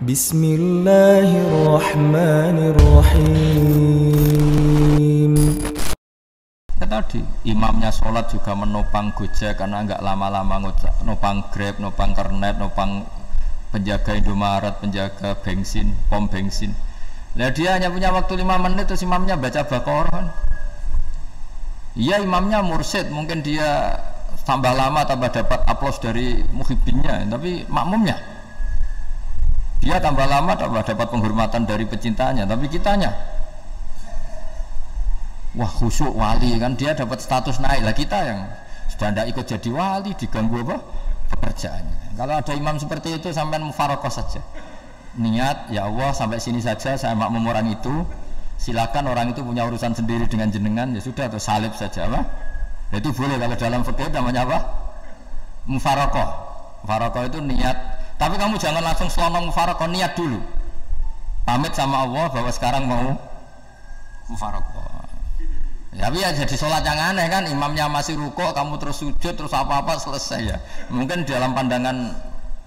Bismillahirrahmanirrahim. Tadi imamnya sholat juga menopang Gojek karena nggak lama-lama nopang Grab, nopang Kernet, nopang penjaga Indomaret, penjaga bensin, pom bensin. Nah dia hanya punya waktu 5 menit terus imamnya baca Baqarah. Iya imamnya mursyid, mungkin dia tambah lama tambah dapat aplaus dari muhibbinnya, tapi makmumnya dia tambah lama tambah dapat penghormatan dari pecintanya, tapi kitanya wah khusyuk wali kan, dia dapat status naik lah, kita yang sudah tidak ikut jadi wali diganggu apa pekerjaannya. Kalau ada imam seperti itu sampai mufaroqah saja, niat ya Allah sampai sini saja saya makmum orang itu, silakan orang itu punya urusan sendiri dengan jenengan, ya sudah atau salib saja apa. Itu boleh kalau dalam fikih namanya apa? Mufaroqah. Mufaroqah itu niat, tapi kamu jangan langsung selonong mufaroqah, niat dulu pamit sama Allah bahwa sekarang mau mufaroqah. Ya, tapi ya jadi sholat yang aneh kan, imamnya masih rukuk, kamu terus sujud, terus apa-apa selesai ya. Mungkin dalam pandangan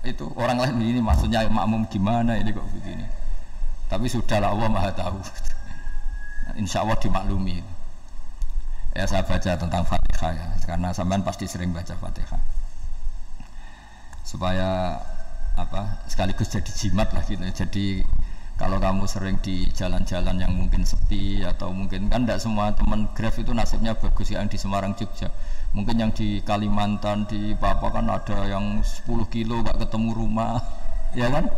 itu orang lain ini maksudnya makmum gimana ini kok begini. Tapi sudahlah Allah Maha tahu. Insya Allah dimaklumi. Ya saya baca tentang Fatihah ya, karena sampean pasti sering baca Fatihah. Supaya apa? Sekaligus jadi jimat lah gitu. Jadi kalau kamu sering di jalan-jalan yang mungkin sepi atau mungkin kan tidak semua teman Grab itu nasibnya bagus yang di Semarang Jogja, mungkin yang di Kalimantan di Papua kan ada yang 10 kilo gak ketemu rumah ya kan,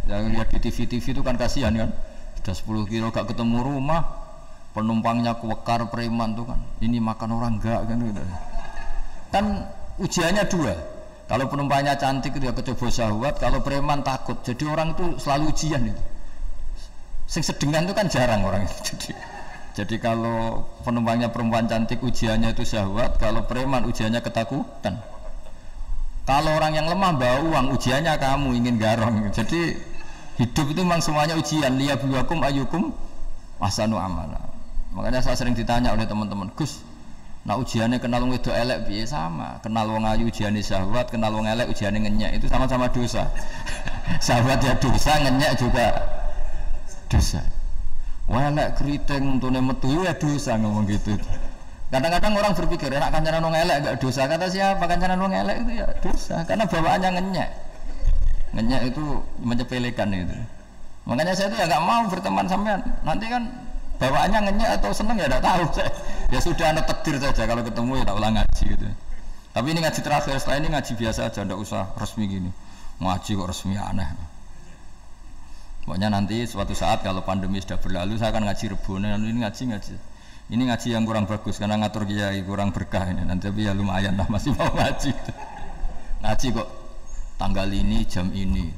yang lihat di TV itu kan kasihan kan, sudah 10 kilo gak ketemu rumah, penumpangnya kuwekar preman tuh kan, ini makan orang enggak kan gitu. Kan ujiannya dua, kalau penumpangnya cantik itu ya kecoba syahwat, kalau preman takut, jadi orang itu selalu ujian itu. Sing sedengan itu kan jarang orang itu. Jadi kalau penumpangnya perempuan cantik ujiannya itu syahwat, kalau preman ujiannya ketakutan. Kalau orang yang lemah bawa uang ujiannya kamu ingin garong. Jadi hidup itu memang semuanya ujian. Liyabluwakum ayyukum ahsanu amala. Makanya saya sering ditanya oleh teman-teman, Gus, nah ujiannya kenal wong wedok elek piye? Sama, kenal wong ayu ujiannya syahwat, kenal wong elek ujiannya ngenyek, itu sama-sama dosa. Syahwat ya dosa, ngenyek juga dosa. Wah elek keriting untune metu ya dosa, ngomong gitu. Kadang-kadang orang berpikir enak kancanan wong elek enggak dosa. Kata siapa? Kancanan wong elek itu ya dosa karena bawaannya ngenyek. Ngenyek itu menyepelekan itu. Makanya saya itu ya enggak mau berteman sampean. Nanti kan bawaannya ngenyek atau seneng ya enggak tahu saya. Ya sudah ana takdir saja, kalau ketemu ya tak ulang ngaji gitu. Tapi ini ngaji terakhir, setelah ini ngaji biasa aja, enggak usah resmi gini. Ngaji kok resmi aneh. Pokoknya nanti suatu saat kalau pandemi sudah berlalu saya akan ngaji Rebonan, ini ngaji yang kurang bagus karena ngatur kiai kurang berkah ini nanti, tapi ya lumayan lah masih mau ngaji. Ngaji kok tanggal ini jam ini.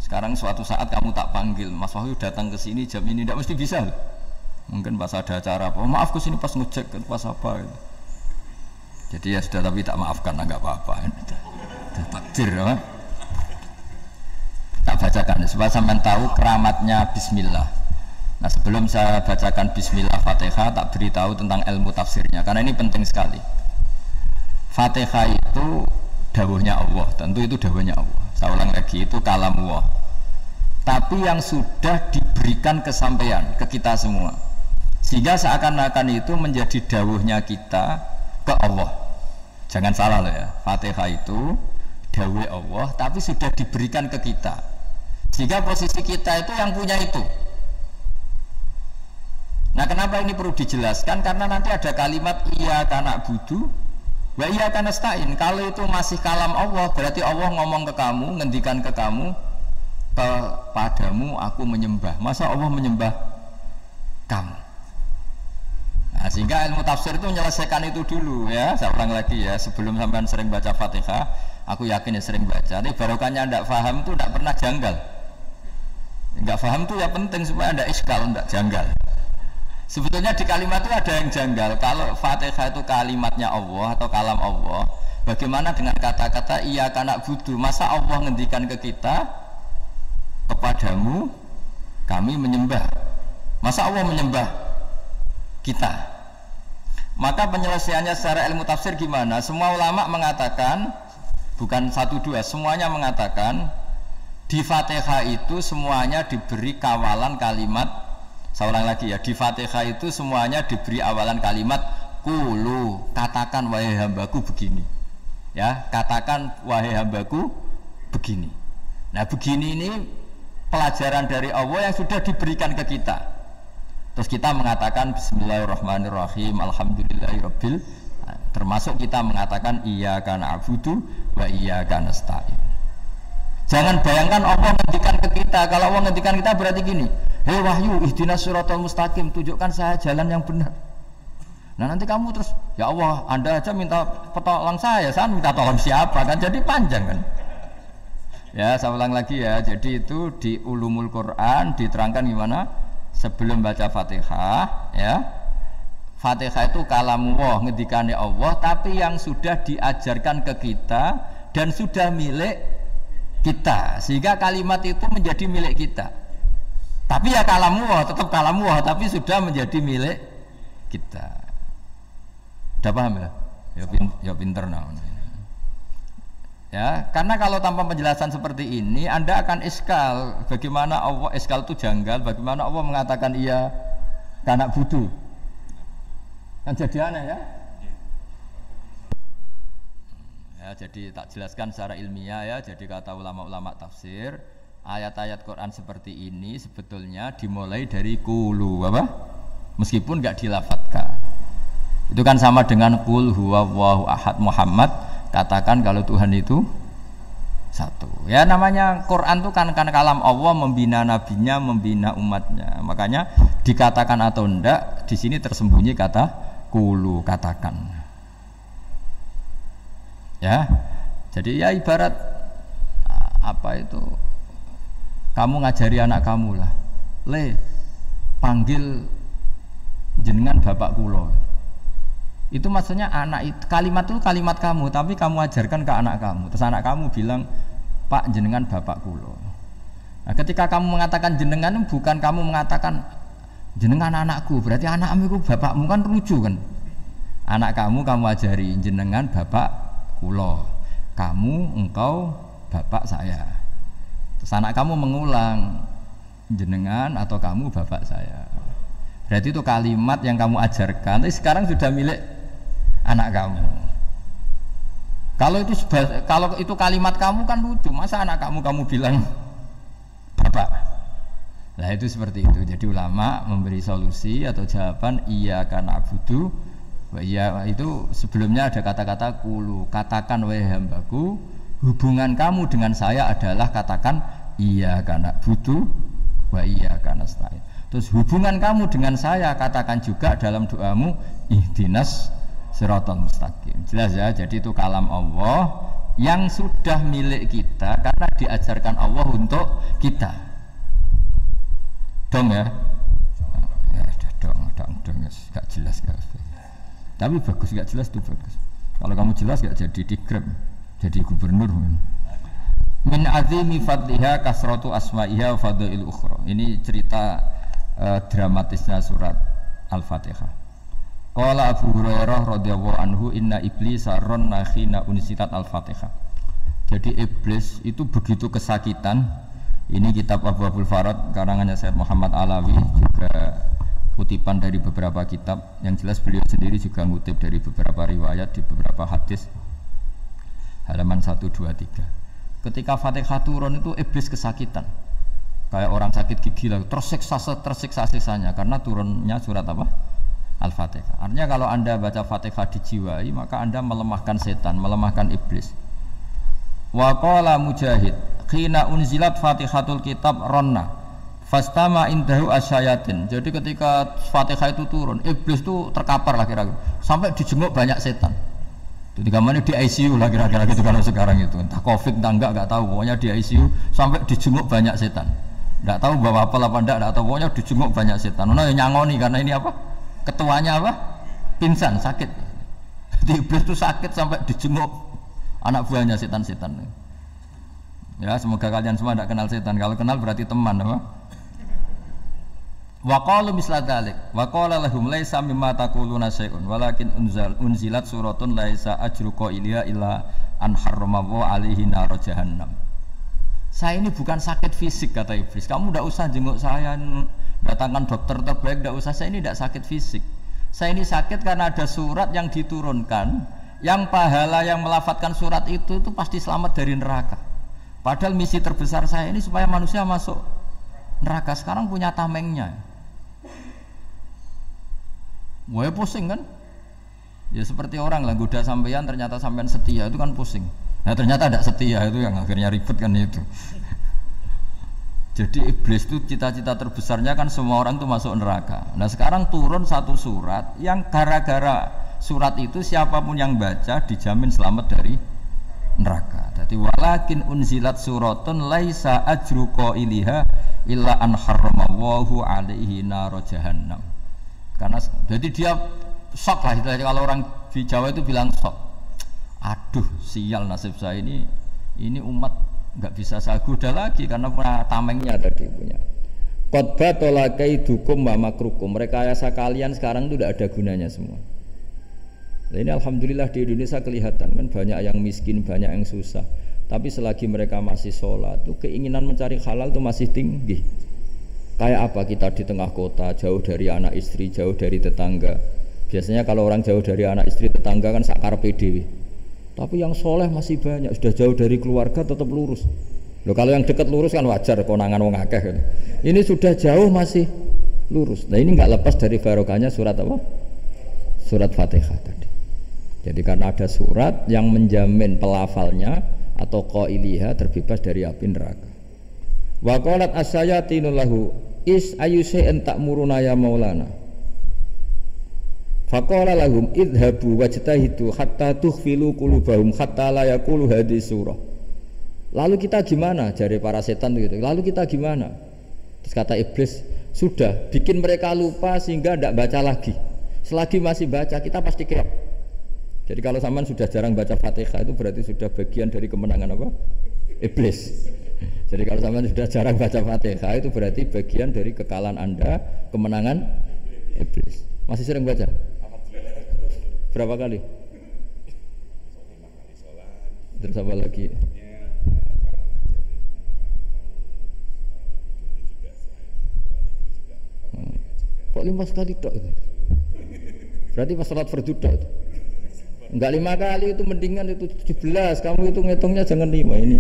Sekarang suatu saat kamu tak panggil, Mas Wahyu datang ke sini jam ini, tidak mesti bisa. Mungkin pas ada acara apa, oh, maaf ke sini pas ngecek pas apa gitu. Jadi ya sudah, tapi tak maafkan lah, nggak apa-apa. Udah takdir ya. Tak bacakan supaya sampai tahu keramatnya Bismillah. Nah sebelum saya bacakan Bismillah Fatihah, tak beritahu tentang ilmu tafsirnya karena ini penting sekali. Fatihah itu dawuhnya Allah, tentu itu dawuhnya Allah. Saya ulang lagi, itu kalam Allah. Tapi yang sudah diberikan kesampaian ke kita semua, sehingga seakan-akan itu menjadi dawuhnya kita ke Allah. Jangan salah loh ya, Fatihah itu dawuh Allah, tapi sudah diberikan ke kita. Sehingga posisi kita itu yang punya itu. Nah kenapa ini perlu dijelaskan? Karena nanti ada kalimat iyyaka na'budu wa iyyaka nasta'in. Kalau itu masih kalam Allah, berarti Allah ngomong ke kamu, ngendikan ke kamu, kepadamu aku menyembah. Masa Allah menyembah kamu? Nah, sehingga ilmu tafsir itu menyelesaikan itu dulu ya. Saya ulang lagi ya, sebelum sampean sering baca Fatihah, aku yakin ya sering baca. Ini barokahnya tidak paham itu tidak pernah janggal. Enggak paham itu ya penting supaya ada iskal, enggak janggal. Sebetulnya di kalimat itu ada yang janggal. Kalau Fatihah itu kalimatnya Allah atau kalam Allah, bagaimana dengan kata-kata iyyaka na'budu? Masa Allah ngendikan ke kita, kepadamu kami menyembah? Masa Allah menyembah kita? Maka penyelesaiannya secara ilmu tafsir gimana? Semua ulama mengatakan, bukan satu dua, semuanya mengatakan Di Fatihah itu semuanya diberi kawalan kalimat. Saya ulang lagi ya, di Fatihah itu semuanya diberi awalan kalimat qulu, katakan wahai hambaku begini. Ya, katakan wahai hambaku begini. Nah, begini ini pelajaran dari Allah yang sudah diberikan ke kita. Terus kita mengatakan bismillahirrahmanirrahim, alhamdulillahirabbil, termasuk kita mengatakan iyyaka na'budu wa iyyaka nasta'in. Jangan bayangkan Allah ngendikan ke kita. Kalau Allah ngendikan kita berarti gini, hei wahyu ihdinas siratal mustaqim, tunjukkan saya jalan yang benar. Nah nanti kamu terus, ya Allah, Anda aja minta tolong saya minta tolong siapa kan, jadi panjang kan. Ya, saya ulang lagi ya. Jadi itu di Ulumul Quran diterangkan gimana sebelum baca Fatihah, ya. Fatihah itu kalamullah, ngendikane Allah, tapi yang sudah diajarkan ke kita dan sudah milik kita, sehingga kalimat itu menjadi milik kita. Tapi ya kalamullah, tetap kalamullah, tapi sudah menjadi milik kita. Udah paham ya? Ya pinter nah. Ya, karena kalau tanpa penjelasan seperti ini, Anda akan iskal. Bagaimana Allah, iskal itu janggal. Bagaimana Allah mengatakan iya karena butuh? Kan jadi aneh ya. Ya, jadi tak jelaskan secara ilmiah ya. Jadi kata ulama-ulama tafsir, ayat-ayat Quran seperti ini sebetulnya dimulai dari qulu, apa? Meskipun enggak dilafatkan. Itu kan sama dengan qul huwallahu ahad Muhammad, katakan kalau Tuhan itu satu. Ya namanya Quran itu kan kalam Allah, membina nabinya, membina umatnya. Makanya dikatakan atau enggak, di sini tersembunyi kata qulu, katakan. Ya, jadi ya ibarat apa itu? Kamu ngajari anak kamu lah, panggil jenengan bapak kulo. Itu maksudnya anak itu, kalimat itu kalimat kamu, tapi kamu ajarkan ke anak kamu. Terus anak kamu bilang, Pak jenengan bapak kulo. Nah, ketika kamu mengatakan jenengan, bukan kamu mengatakan jenengan anakku, berarti anakmu itu bapakmu, kan lucu kan? Anak kamu ajari jenengan bapak kulo, kamu engkau bapak saya. Terus anak kamu mengulang jenengan atau kamu bapak saya. Berarti itu kalimat yang kamu ajarkan, tapi sekarang sudah milik anak kamu. Kalau itu kalimat kamu kan lucu, masa anak kamu bilang bapak. Nah itu seperti itu. Jadi ulama memberi solusi atau jawaban iyyaka na'budu. Ya itu sebelumnya ada kata-kata qulu, katakan wahai hambaku, hubungan kamu dengan saya adalah katakan iyyaka na'budu wa iyyaka nasta'in. Terus hubungan kamu dengan saya katakan juga dalam doamu ihdinas siratal mustaqim. Jelas ya, jadi itu kalam Allah yang sudah milik kita karena diajarkan Allah untuk kita. Dong ya? Ya dong, gak jelas gak. Tapi bagus, gak jelas itu bagus. Kalau kamu jelas gak jadi dikrep, jadi gubernur. Min azimi fadliha kasratu asma'iha wa fadail ukhra. Ini cerita dramatisnya surat Al-Fatihah. Qala Abu Hurairah radhiyallahu anhu inna iblisa ranna khina unsitat Al-Fatihah. Jadi iblis itu begitu kesakitan. Ini kitab Abu Abdul Farad karangannya Syekh Muhammad Alawi, juga kutipan dari beberapa kitab. Yang jelas beliau sendiri juga ngutip dari beberapa riwayat di beberapa hadis, halaman 1, 2, 3. Ketika Fatihah turun itu iblis kesakitan kayak orang sakit gigi lah, tersiksa sisanya karena turunnya surat apa? Al-Fatihah. Artinya kalau Anda baca Fatihah dijiwai, maka Anda melemahkan setan, melemahkan iblis. Wa qala Mujahid khina unzilat Fatihatul kitab ronna fastama indahu asyayatin. Jadi ketika Fatihah itu turun, iblis itu terkapar lah kira-kira, sampai dijenguk banyak setan. Jadi kamarnya di ICU lah kira-kira gitu kalau sekarang itu, entah COVID entah enggak tahu, pokoknya di ICU sampai dijenguk banyak setan. Enggak tahu bawa apa enggak tahu, pokoknya dijenguk banyak setan. Nah yang nyangoni karena ini apa? Ketuanya apa? Pingsan, sakit. Jadi iblis itu sakit sampai dijenguk anak buahnya setan-setan. Ya semoga kalian semua tidak kenal setan. Kalau kenal berarti teman, apa? Wa qalu misla dzalik wa qala lahum laisa mimma taquluna syai'un walakin unzilat suratun laisa ajru qailiha illa an harrama wa alaihi nar jahannam. Saya ini bukan sakit fisik kata iblis. Kamu tidak usah jenguk saya, datangkan dokter terbaik, tidak usah. Saya ini tidak sakit fisik. Saya ini sakit karena ada surat yang diturunkan, yang pahala yang melafatkan surat itu pasti selamat dari neraka. Padahal misi terbesar saya ini supaya manusia masuk neraka. Sekarang punya tamengnya. Wah pusing kan? Ya seperti orang lah goda sampean ternyata sampean setia itu kan pusing. Nah ternyata tidak setia itu yang akhirnya ribet kan itu. Jadi iblis itu cita-cita terbesarnya kan semua orang itu masuk neraka. Nah sekarang turun satu surat yang gara-gara surat itu siapapun yang baca dijamin selamat dari neraka. Jadi walakin unzilat suratun laisa ajru qailiha illa an harramallahu alaihi nar jahannam. Karena jadi dia shock lah itu kalau orang di Jawa itu bilang shock. Aduh sial nasib saya ini umat nggak bisa saya goda lagi karena tamengnya tadi punya. Qad tolakai dukum wa makrukum. Rekayasa kalian sekarang itu tidak ada gunanya semua. Nah, ini alhamdulillah di Indonesia kelihatan kan banyak yang miskin, banyak yang susah. Tapi selagi mereka masih sholat, tuh keinginan mencari halal itu masih tinggi. Kayak apa kita di tengah kota, jauh dari anak istri, jauh dari tetangga. Biasanya kalau orang jauh dari anak istri, tetangga kan sakar PDW. Tapi yang soleh masih banyak, sudah jauh dari keluarga tetap lurus. Loh kalau yang dekat lurus kan wajar, konangan wong akeh kan. Ini sudah jauh masih lurus. Nah ini nggak lepas dari barokahnya surat apa? Surat Fatihah tadi. Jadi karena ada surat yang menjamin pelafalnya atau qailiha terbebas dari api neraka. Wa qalat as-sayatinu lahu is ayyusai'in ta'muruna ya maulana. Faqala lahum idhabu wajtahidu hatta tukhfilu qulubahum hatta la yaqulu hadhihi surah. Lalu kita gimana? Jari para setan gitu. Lalu kita gimana? Terus kata iblis, sudah bikin mereka lupa sehingga tidak baca lagi. Selagi masih baca kita pasti keok. Jadi kalau sampean sudah jarang baca Fatihah itu berarti sudah bagian dari kemenangan apa? Iblis. Jadi kalau sampean sudah jarang baca Fatihah itu berarti bagian dari kekalahan Anda, kemenangan iblis. Masih sering baca? Berapa kali? Terus apa lagi? Kok 5 kali tok itu? Berarti pas sholat fardu tok itu? Enggak 5 kali itu mendingan itu 17. Kamu itu ngitungnya jangan 5 ini.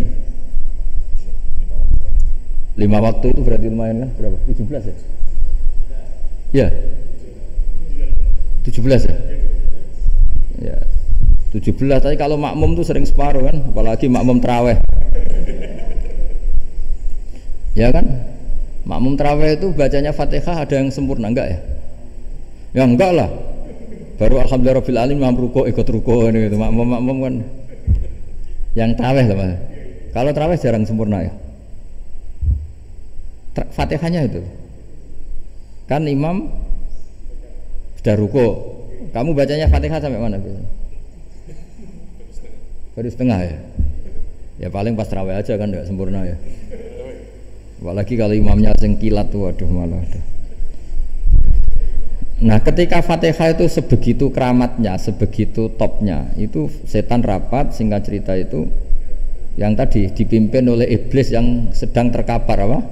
5 waktu itu berarti lumayan kan? Berapa? 17 ya? Ya. 17 ya? Ya 17, tapi kalau makmum tuh sering separuh kan, apalagi makmum taraweh. Ya kan? Makmum taraweh itu bacanya Fatihah ada yang sempurna enggak ya? Ya enggak lah. Baru alhamdulillah rabbil alamin imam ruku ikut ruku gitu. Makmum kan yang taraweh lah Mas. Kalau taraweh jarang sempurna ya. Fatihahnya itu. Kan imam sudah ruku. Kamu bacanya Fatihah sampai mana biasanya? Baru setengah ya? Ya paling pas tarawih aja kan enggak sempurna ya. Apalagi kalau imamnya sing kilat tuh waduh malah ada. Nah ketika Fatihah itu sebegitu keramatnya, sebegitu topnya, itu setan rapat singkat cerita itu yang tadi dipimpin oleh iblis yang sedang terkapar apa?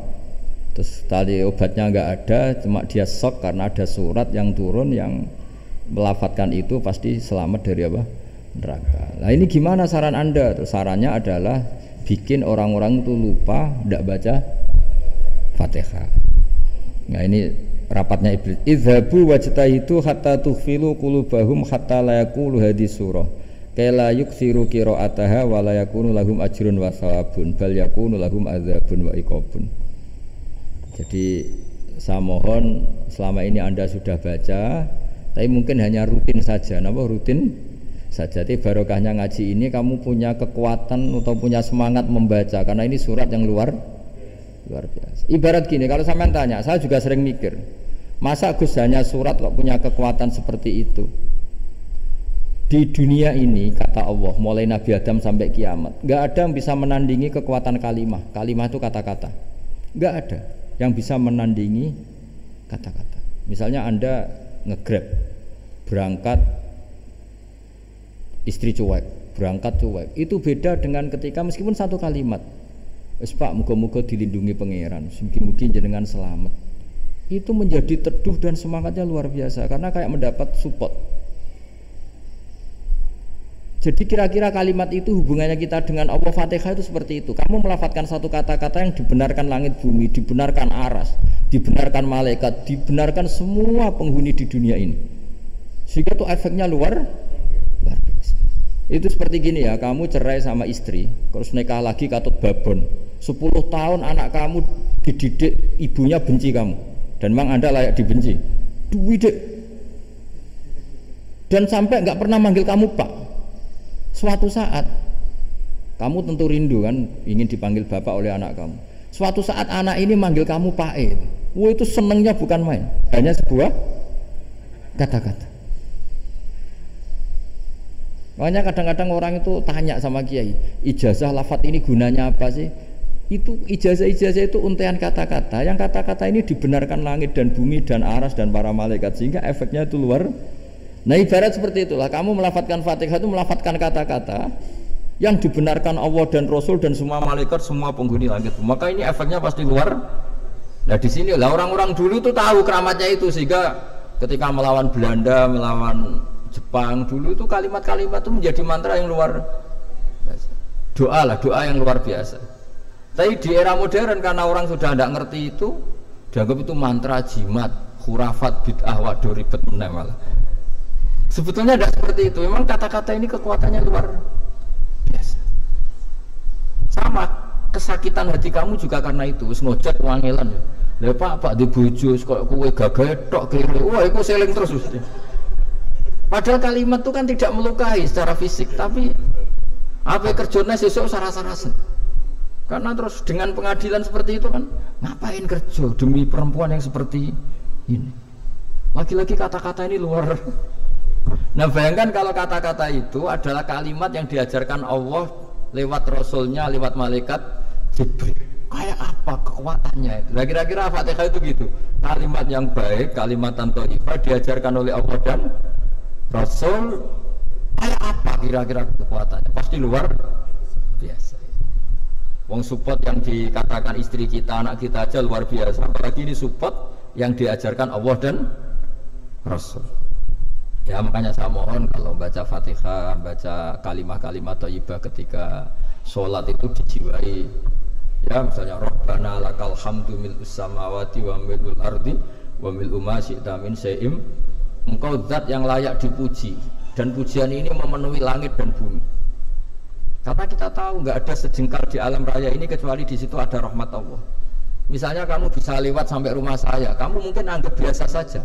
Terus tadi obatnya enggak ada, cuma dia shock karena ada surat yang turun yang melafatkan itu pasti selamat dari apa? Neraka. Nah ini gimana saran Anda? Terus sarannya adalah bikin orang-orang itu lupa tidak baca Fatihah. Nah ini rapatnya iblis. Idhabu wajtahidu hatta tukhfilu qulubahum hatta la yaqulu hadhihi surah. Kala yuksiru qira'ataha wa la yakunu lahum ajrun wa thawabun bal yakunu lahum adzabun wa iqabun. Jadi saya mohon selama ini Anda sudah baca, tapi mungkin hanya rutin saja. Napa rutin saja? Tapi barokahnya ngaji ini kamu punya kekuatan atau punya semangat membaca karena ini surat yang luar biasa. Ibarat gini, kalau sampean tanya, saya juga sering mikir, masa Gus hanya surat kok punya kekuatan seperti itu? Di dunia ini kata Allah, mulai Nabi Adam sampai kiamat, nggak ada yang bisa menandingi kekuatan kalimah. Kalimah itu kata-kata. Nggak ada yang bisa menandingi kata-kata. Misalnya Anda nge-grab berangkat istri cuek, berangkat cuek, itu beda dengan ketika meskipun satu kalimat Wis Pak, muga-muga dilindungi pangeran, mugi-mugi jenengan selamat. Itu menjadi teduh dan semangatnya luar biasa karena kayak mendapat support. Jadi kira-kira kalimat itu hubungannya kita dengan Allah, Fatihah itu seperti itu. Kamu melafadzkan satu kata-kata yang dibenarkan langit bumi, dibenarkan aras, dibenarkan malaikat, dibenarkan semua penghuni di dunia ini. Sehingga itu efeknya luar biasa. Itu seperti gini ya, kamu cerai sama istri, terus nikah lagi katut babon. 10 tahun anak kamu dididik, ibunya benci kamu. Dan memang Anda layak dibenci. Dididik. Dan sampai nggak pernah manggil kamu Pak. Suatu saat kamu tentu rindu kan ingin dipanggil bapak oleh anak kamu. Suatu saat anak ini manggil kamu Pak E. Wah, itu senengnya bukan main. Hanya sebuah kata-kata. Makanya kadang-kadang orang itu tanya sama kiai, ijazah lafadz ini gunanya apa sih? Itu ijazah-ijazah itu untaian kata-kata. Yang kata-kata ini dibenarkan langit dan bumi dan aras dan para malaikat, sehingga efeknya itu luar. Nah ibarat seperti itulah, kamu melafadzkan Fatihah itu melafadzkan kata-kata yang dibenarkan Allah dan Rasul dan semua malaikat, semua penghuni langit. Maka ini efeknya pasti luar. Nah di sini lah orang-orang dulu itu tahu keramatnya itu, sehingga ketika melawan Belanda, melawan Jepang dulu itu kalimat-kalimat itu menjadi mantra yang luar biasa. Doa lah, doa yang luar biasa. Tapi di era modern karena orang sudah tidak ngerti itu, dianggap itu mantra, jimat, khurafat, bid'ah, waduh ribet malah. Sebetulnya tidak seperti itu. Memang kata-kata ini kekuatannya luar biasa. Sama kesakitan hati kamu juga karena itu. Ngojek wangilan. Lah Pak di bojo kok kowe gagah tok kiri. Wah, iku seling terus. Padahal kalimat itu kan tidak melukai secara fisik, tapi apa kerjanya sesuk sarasa-sarasa. Karena terus dengan pengadilan seperti itu kan ngapain kerja demi perempuan yang seperti ini. Lagi-lagi kata-kata ini luar. Nah bayangkan kalau kata-kata itu adalah kalimat yang diajarkan Allah lewat Rasulnya, lewat malaikat Jibril. Kayak apa kekuatannya itu? Nah kira-kira Fatihah itu gitu. Kalimat yang baik, kalimat thayyibah diajarkan oleh Allah dan Rasul. Kayak apa kira-kira kekuatannya? Pasti luar biasa. Wong support yang dikatakan istri kita, anak kita aja luar biasa. Apalagi ini support yang diajarkan Allah dan Rasul. Ya makanya saya mohon kalau baca Fatihah, baca kalimat-kalimat thayyibah ketika sholat itu dijiwai. Ya misalnya Rabbana lakal hamdu mil'us samawati wa mil'ul ardi wa mil'u ma syi'ta min syai'im. Engkau zat yang layak dipuji, dan pujian ini memenuhi langit dan bumi. Karena kita tahu nggak ada sejengkal di alam raya ini kecuali di situ ada rahmat Allah. Misalnya kamu bisa lewat sampai rumah saya, kamu mungkin anggap biasa saja.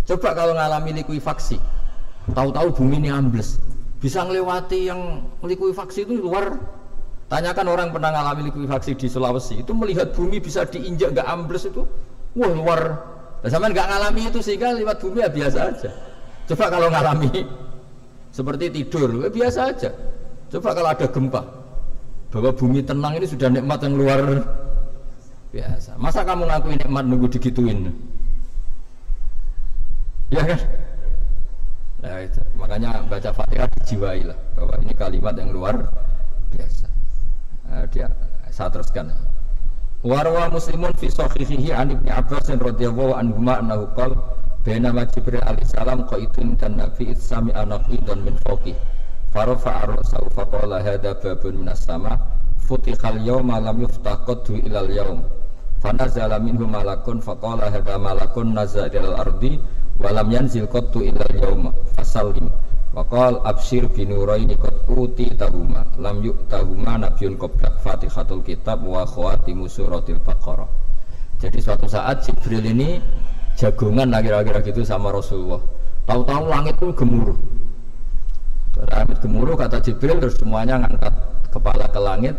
Coba kalau ngalami likuifaksi, tahu-tahu bumi ini ambles, bisa ngelewati yang likuifaksi itu luar. Tanyakan orang pernah ngalami likuifaksi di Sulawesi, itu melihat bumi bisa diinjak nggak ambles itu, wah luar. Nah, sampean nggak ngalami itu sehingga lewat bumi ya biasa aja. Coba kalau ngalami seperti tidur, ya biasa aja. Coba kalau ada gempa, bahwa bumi tenang ini sudah nikmat yang luar biasa. Masa kamu ngakuin nikmat nunggu digituin? Ya kan? Nah, itu. Makanya baca Fatihah dijiwai lah bahwa ini kalimat yang luar biasa. Nah, saya teruskan. Warwa Muslimun fi sahihihi an Ibnu Abbas radhiyallahu anhu annahu qala bainama Jibril alaihi salam qaitun dan Nabi sami anaqidan min fawqih farafa'a ra'sahu faqala hadza babun minas sama futihal yawma lam yuftah qaddu ilal yawm fanazala minhu malakun faqala hadza malakun nazala ilal ardi walam yanzil qattu illa al-yawma fasallim wa qala abshir binuraini qad uti tahuma lam yu'tahuma nabiyyun qabla Fatihatul kitab wa khawatimu suratil Baqarah. Jadi suatu saat Jibril ini jagongan lah kira-kira gitu sama Rasulullah. Tahu-tahu langit itu gemuruh. Langit gemuruh kata Jibril, terus semuanya ngangkat kepala ke langit.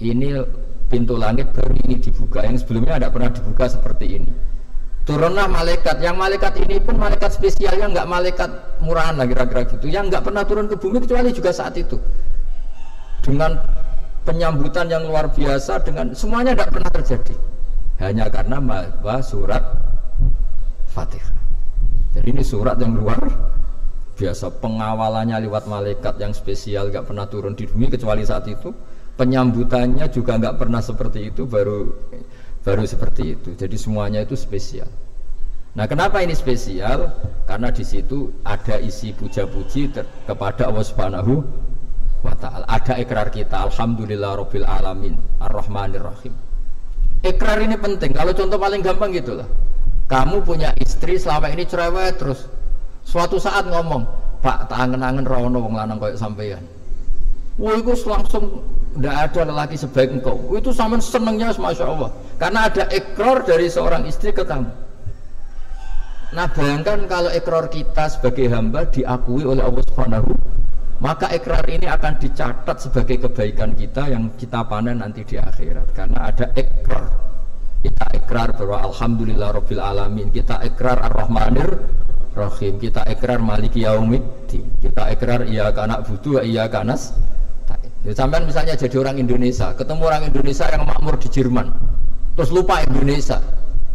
Ini pintu langit baru ini dibuka, yang sebelumnya tidak pernah dibuka seperti ini. Turunlah malaikat, yang malaikat ini pun malaikat spesialnya nggak malaikat murahan lah kira-kira gitu, yang nggak pernah turun ke bumi kecuali juga saat itu dengan penyambutan yang luar biasa, dengan semuanya tidak pernah terjadi hanya karena bahwa surat Fatihah. Jadi ini surat yang luar biasa, pengawalannya lewat malaikat yang spesial nggak pernah turun di bumi kecuali saat itu, penyambutannya juga nggak pernah seperti itu, baru seperti itu. Jadi semuanya itu spesial. Nah, kenapa ini spesial? Karena di situ ada isi puja-puji kepada Allah Subhanahu wa ta'ala. Ada ikrar kita, alhamdulillah rabbil alamin, ar-rahmanir rahim. Ikrar ini penting. Kalau contoh paling gampang gitulah. Kamu punya istri selama ini cerewet terus. Suatu saat ngomong, "Pak, tak angen-angen ra ono wong lanang koyo sampeyan." Wah, itu langsung tidak ada lelaki sebaik engkau. Itu sampean senengnya Masya Allah. Karena ada ikrar dari seorang istri ke kamu. Nah, bayangkan kalau ikrar kita sebagai hamba diakui oleh Allah Subhanahu, maka ikrar ini akan dicatat sebagai kebaikan kita yang kita panen nanti di akhirat. Karena ada ikrar. Kita ikrar bahwa alhamdulillah rabbil alamin, kita ikrar ar-rahmanir rahim, kita ikrar maliki yaumiddin, kita ikrar iyyaka na'budu wa iyyaka nasta'in. Sampai misalnya jadi orang Indonesia, ketemu orang Indonesia yang makmur di Jerman, terus lupa Indonesia.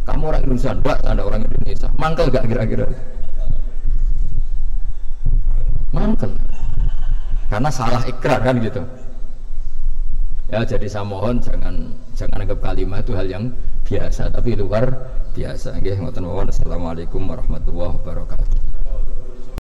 Kamu orang Indonesia, enggak, ada orang Indonesia. Mangkel gak kira-kira? Mangkel. Karena salah ikrar kan gitu. Ya, jadi saya mohon jangan anggap kalimat itu hal yang biasa, tapi luar biasa. Nggih, ngoten mawon. Assalamualaikum warahmatullahi wabarakatuh.